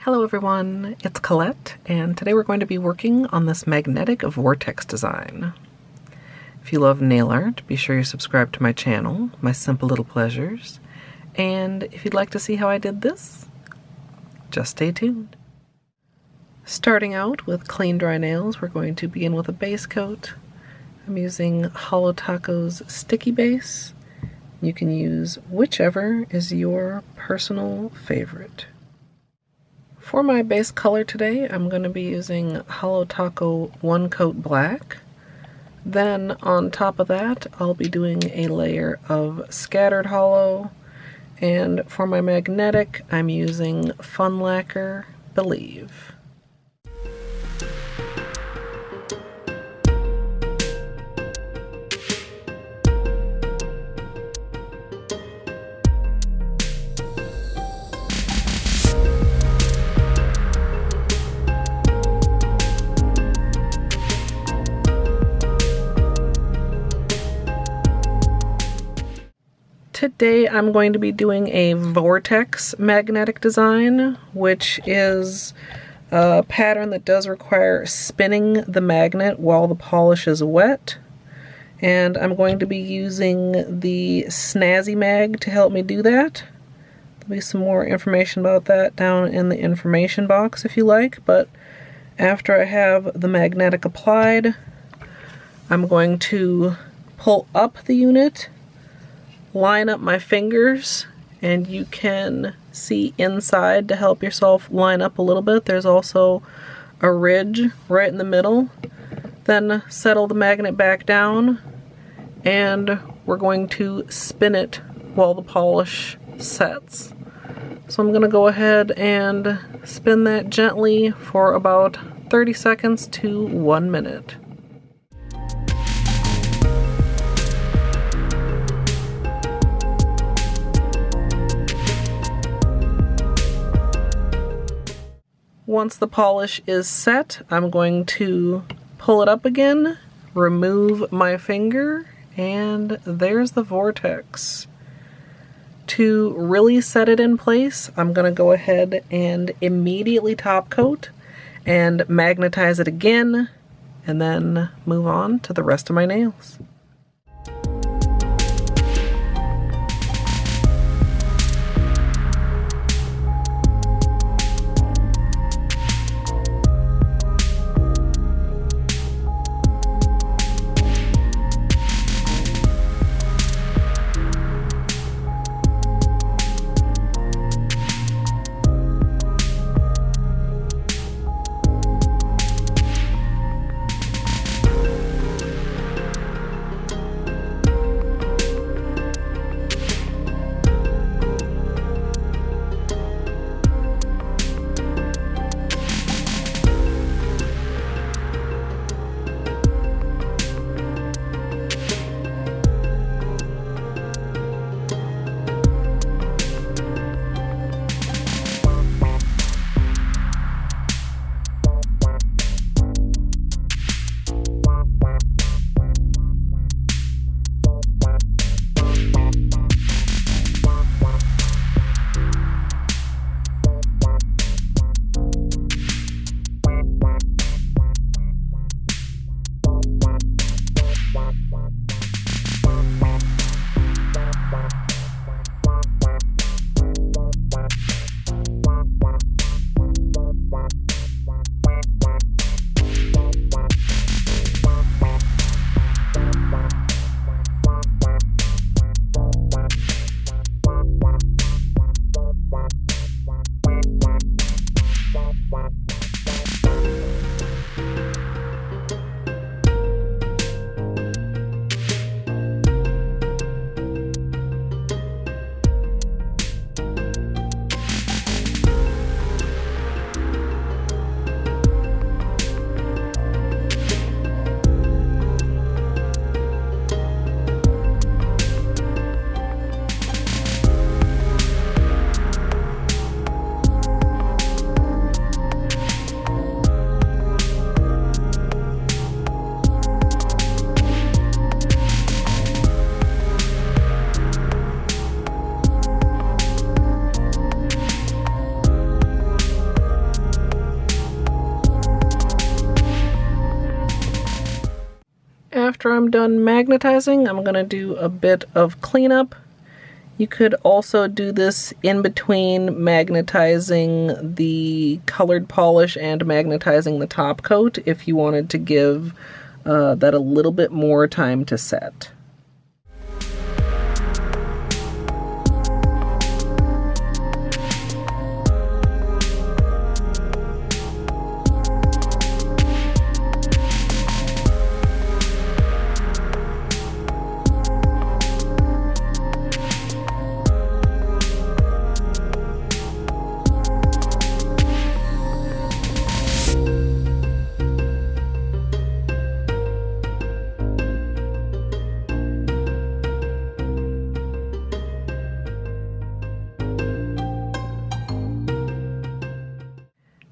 Hello everyone, it's Colette, and today we're going to be working on this Magnetic Vortex design. If you love nail art, be sure you subscribe to my channel, My Simple Little Pleasures, and if you'd like to see how I did this, just stay tuned. Starting out with clean dry nails, we're going to begin with a base coat. I'm using Holo Taco's sticky base. You can use whichever is your personal favorite. For my base color today, I'm going to be using Holo Taco One Coat Black. Then on top of that, I'll be doing a layer of Scattered Holo. And for my magnetic, I'm using Fun Lacquer Believe. Today I'm going to be doing a vortex magnetic design, which is a pattern that does require spinning the magnet while the polish is wet. And I'm going to be using the SnazzyMag to help me do that. There'll be some more information about that down in the information box if you like, but after I have the magnetic applied, I'm going to pull up the unit, line up my fingers, and you can see inside to help yourself line up a little bit. There's also a ridge right in the middle. Then settle the magnet back down, and we're going to spin it while the polish sets. So I'm going to go ahead and spin that gently for about 30 seconds to 1 minute. Once the polish is set, I'm going to pull it up again, remove my finger, and there's the vortex. To really set it in place, I'm going to go ahead and immediately top coat and magnetize it again, and then move on to the rest of my nails. after I'm done magnetizing, I'm going to do a bit of cleanup. You could also do this in between magnetizing the colored polish and magnetizing the top coat if you wanted to give that a little bit more time to set.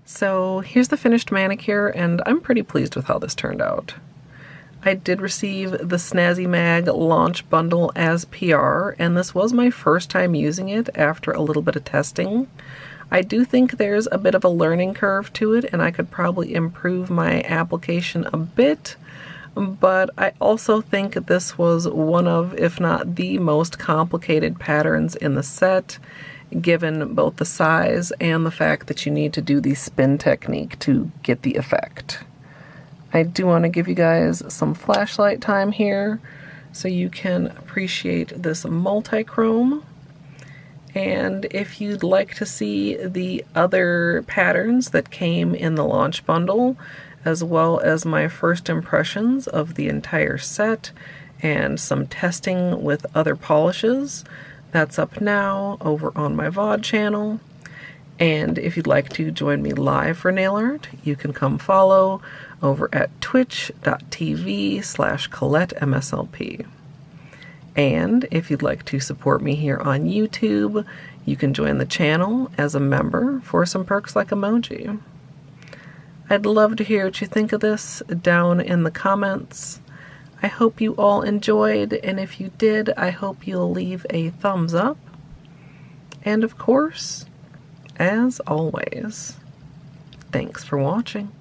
So here's the finished manicure, and I'm pretty pleased with how this turned out. I did receive the SnazzyMag launch bundle as PR, and this was my first time using it after a little bit of testing. I do think there's a bit of a learning curve to it, and I could probably improve my application a bit, but I also think this was one of, if not the most complicated patterns in the set, given both the size and the fact that you need to do the spin technique to get the effect. I do want to give you guys some flashlight time here so you can appreciate this multi-chrome. And if you'd like to see the other patterns that came in the launch bundle, as well as my first impressions of the entire set and some testing with other polishes, that's up now over on my VOD channel. And if you'd like to join me live for nail art, you can come follow over at twitch.tv/Colette MSLP. And if you'd like to support me here on YouTube, you can join the channel as a member for some perks like emoji. I'd love to hear what you think of this down in the comments. I hope you all enjoyed, and if you did, I hope you'll leave a thumbs up. And of course, as always, thanks for watching.